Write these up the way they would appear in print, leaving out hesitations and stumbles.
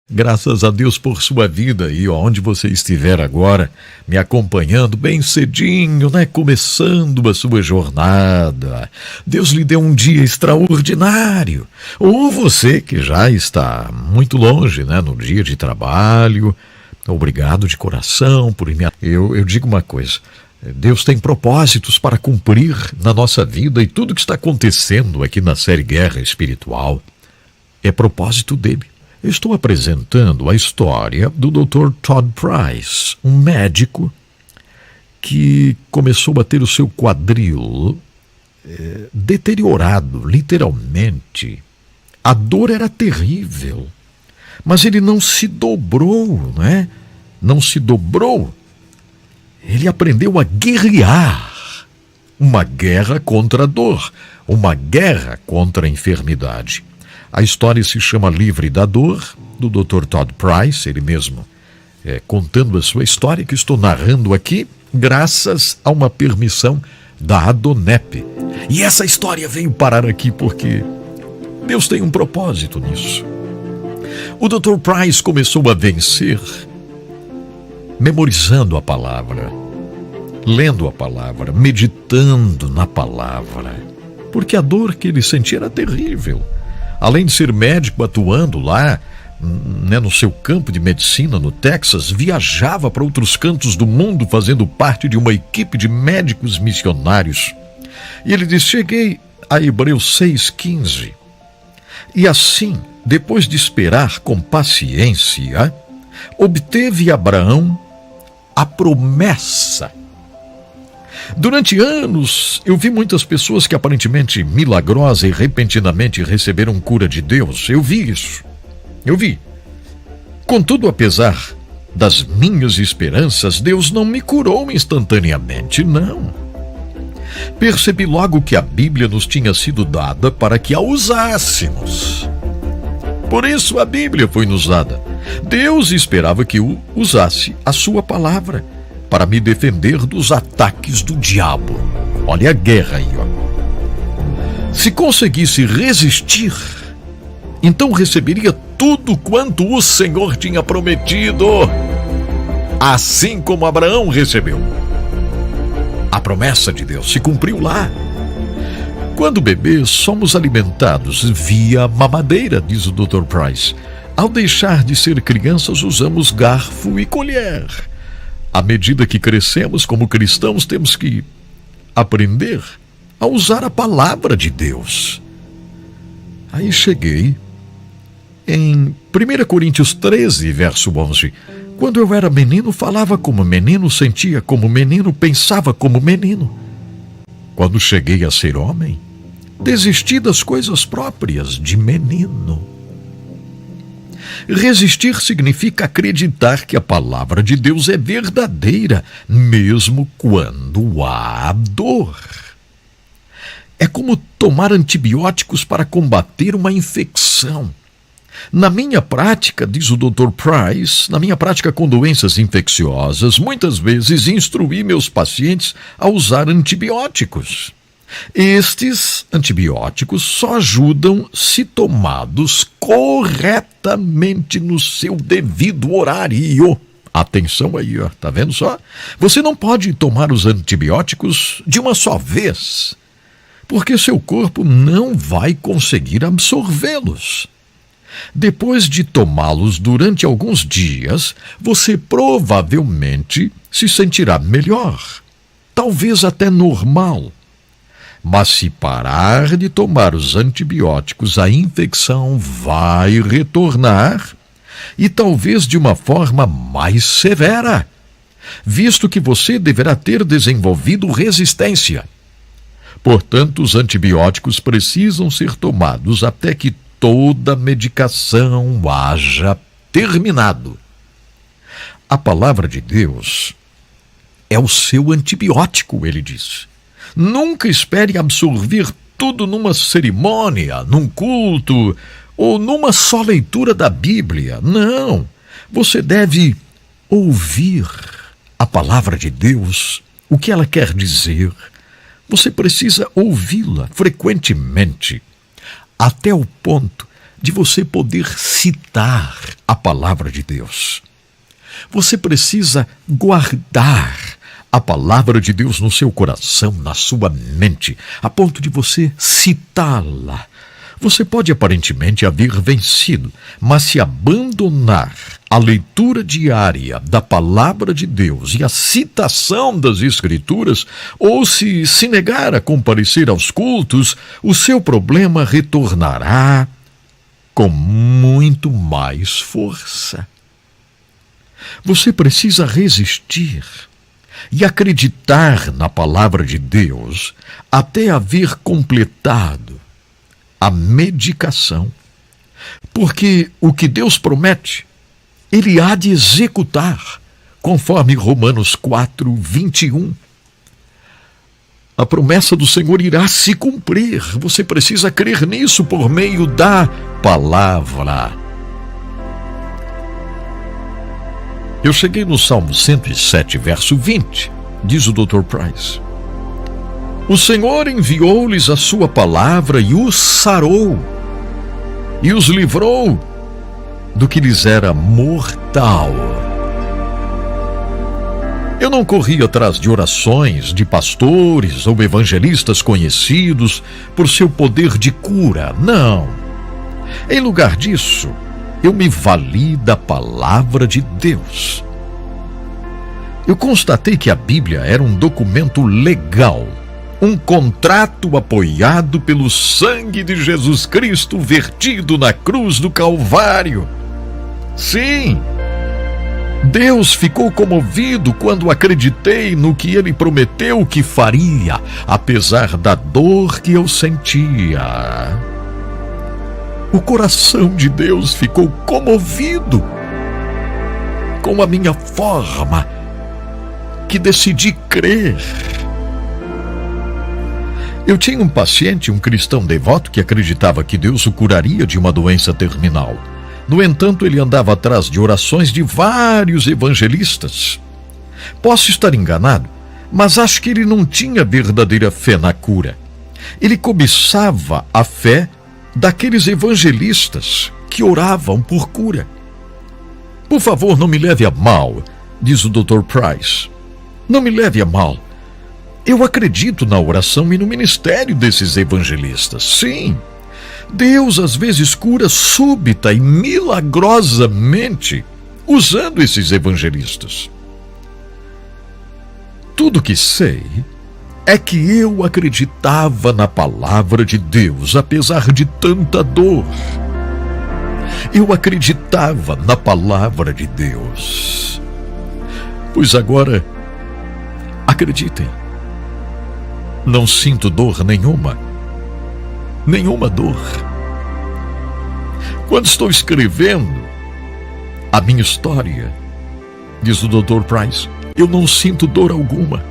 Graças a Deus por sua vida e onde você estiver agora, me acompanhando bem cedinho, começando a sua jornada. Deus lhe deu um dia extraordinário. Ou você que já está muito longe, no dia de trabalho. Obrigado de coração por me... Eu digo uma coisa, Deus tem propósitos para cumprir na nossa vida e tudo que está acontecendo aqui na série Guerra Espiritual é propósito dele. Estou apresentando a história do Dr. Todd Price, um médico que começou a ter o seu quadril deteriorado, literalmente. A dor era terrível, mas ele não se dobrou, Não se dobrou. Ele aprendeu a guerrear. Uma guerra contra a dor, uma guerra contra a enfermidade. A história se chama Livre da Dor, do Dr. Todd Price, ele mesmo contando a sua história, que estou narrando aqui, graças a uma permissão da Adonep. E essa história veio parar aqui porque Deus tem um propósito nisso. O Dr. Price começou a vencer memorizando a palavra, lendo a palavra, meditando na palavra, porque a dor que ele sentia era terrível. Além de ser médico atuando lá, no seu campo de medicina no Texas, viajava para outros cantos do mundo fazendo parte de uma equipe de médicos missionários. E ele diz, cheguei a Hebreus 6,15. E assim, depois de esperar com paciência, obteve Abraão a promessa. Durante anos, eu vi muitas pessoas que aparentemente milagrosa e repentinamente receberam cura de Deus. Eu vi isso. Eu vi. Contudo, apesar das minhas esperanças, Deus não me curou instantaneamente, não. Percebi logo que a Bíblia nos tinha sido dada para que a usássemos. Por isso a Bíblia foi nos dada. Deus esperava que eu usasse a sua palavra para me defender dos ataques do diabo. Olha a guerra aí, Se conseguisse resistir, então receberia tudo quanto o Senhor tinha prometido, assim como Abraão recebeu. A promessa de Deus se cumpriu lá. Quando bebês, somos alimentados via mamadeira, diz o Dr. Price. Ao deixar de ser crianças, usamos garfo e colher. À medida que crescemos como cristãos, temos que aprender a usar a palavra de Deus. Aí cheguei em 1 Coríntios 13, verso 11. Quando eu era menino, falava como menino, sentia como menino, pensava como menino. Quando cheguei a ser homem, desisti das coisas próprias de menino. Resistir significa acreditar que a palavra de Deus é verdadeira, mesmo quando há dor. É como tomar antibióticos para combater uma infecção. Na minha prática, diz o Dr. Price, na minha prática com doenças infecciosas, muitas vezes instruí meus pacientes a usar antibióticos. Estes antibióticos só ajudam se tomados corretamente no seu devido horário. Atenção aí, tá vendo só? Você não pode tomar os antibióticos de uma só vez, porque seu corpo não vai conseguir absorvê-los. Depois de tomá-los durante alguns dias, você provavelmente se sentirá melhor, talvez até normal. Mas se parar de tomar os antibióticos, a infecção vai retornar e talvez de uma forma mais severa, visto que você deverá ter desenvolvido resistência. Portanto, os antibióticos precisam ser tomados até que toda a medicação haja terminado. A palavra de Deus é o seu antibiótico, ele diz. Nunca espere absorver tudo numa cerimônia, num culto ou numa só leitura da Bíblia. Não, você deve ouvir a palavra de Deus, o que ela quer dizer. Você precisa ouvi-la frequentemente, até o ponto de você poder citar a palavra de Deus. Você precisa guardar a palavra de Deus no seu coração, na sua mente, a ponto de você citá-la. Você pode aparentemente haver vencido, mas se abandonar a leitura diária da palavra de Deus e a citação das Escrituras, ou se negar a comparecer aos cultos, o seu problema retornará com muito mais força. Você precisa resistir e acreditar na palavra de Deus até haver completado a medicação. Porque o que Deus promete, Ele há de executar, conforme Romanos 4:21. A promessa do Senhor irá se cumprir. Você precisa crer nisso por meio da palavra. Eu cheguei no Salmo 107, verso 20, diz o Dr. Price. O Senhor enviou-lhes a sua palavra e os sarou, e os livrou do que lhes era mortal. Eu não corri atrás de orações de pastores ou evangelistas conhecidos por seu poder de cura, não. Em lugar disso, eu me vali da palavra de Deus. Eu constatei que a Bíblia era um documento legal, um contrato apoiado pelo sangue de Jesus Cristo vertido na cruz do Calvário. Sim, Deus ficou comovido quando acreditei no que Ele prometeu que faria, apesar da dor que eu sentia. O coração de Deus ficou comovido com a minha forma que decidi crer. Eu tinha um paciente, um cristão devoto, que acreditava que Deus o curaria de uma doença terminal. No entanto, ele andava atrás de orações de vários evangelistas. Posso estar enganado, mas acho que ele não tinha verdadeira fé na cura. Ele cobiçava a fé daqueles evangelistas que oravam por cura. Por favor, não me leve a mal, diz o Dr. Price. Não me leve a mal. Eu acredito na oração e no ministério desses evangelistas. Sim, Deus às vezes cura súbita e milagrosamente usando esses evangelistas. Tudo que sei é que eu acreditava na palavra de Deus, apesar de tanta dor. Eu acreditava na palavra de Deus. Pois agora, acreditem, não sinto dor nenhuma. Nenhuma dor. Quando estou escrevendo a minha história, diz o Dr. Price, eu não sinto dor alguma.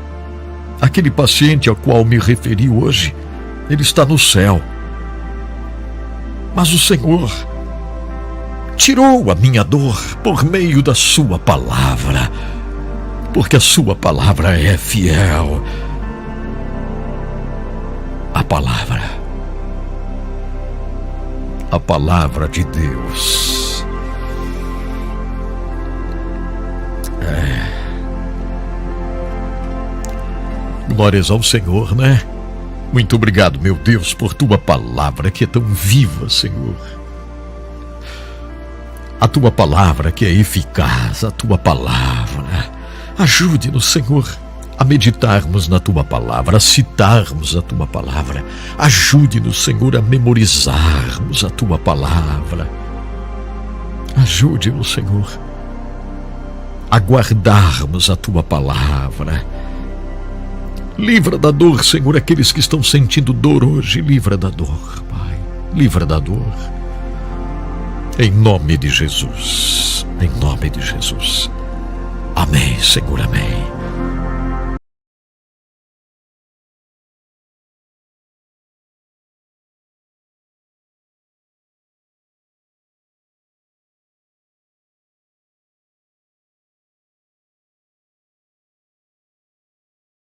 Aquele paciente ao qual me referi hoje, ele está no céu. Mas o Senhor tirou a minha dor por meio da sua palavra, porque a sua palavra é fiel. A palavra de Deus. Glórias ao Senhor, né? Muito obrigado, meu Deus, por tua palavra que é tão viva, Senhor. A tua palavra que é eficaz, a tua palavra. Ajude-nos, Senhor, a meditarmos na tua palavra, a citarmos a tua palavra. Ajude-nos, Senhor, a memorizarmos a tua palavra. Ajude-nos, Senhor, a guardarmos a tua palavra. Livra da dor, Senhor, aqueles que estão sentindo dor hoje. Livra da dor, Pai. Livra da dor. Em nome de Jesus. Em nome de Jesus. Amém, Senhor, amém.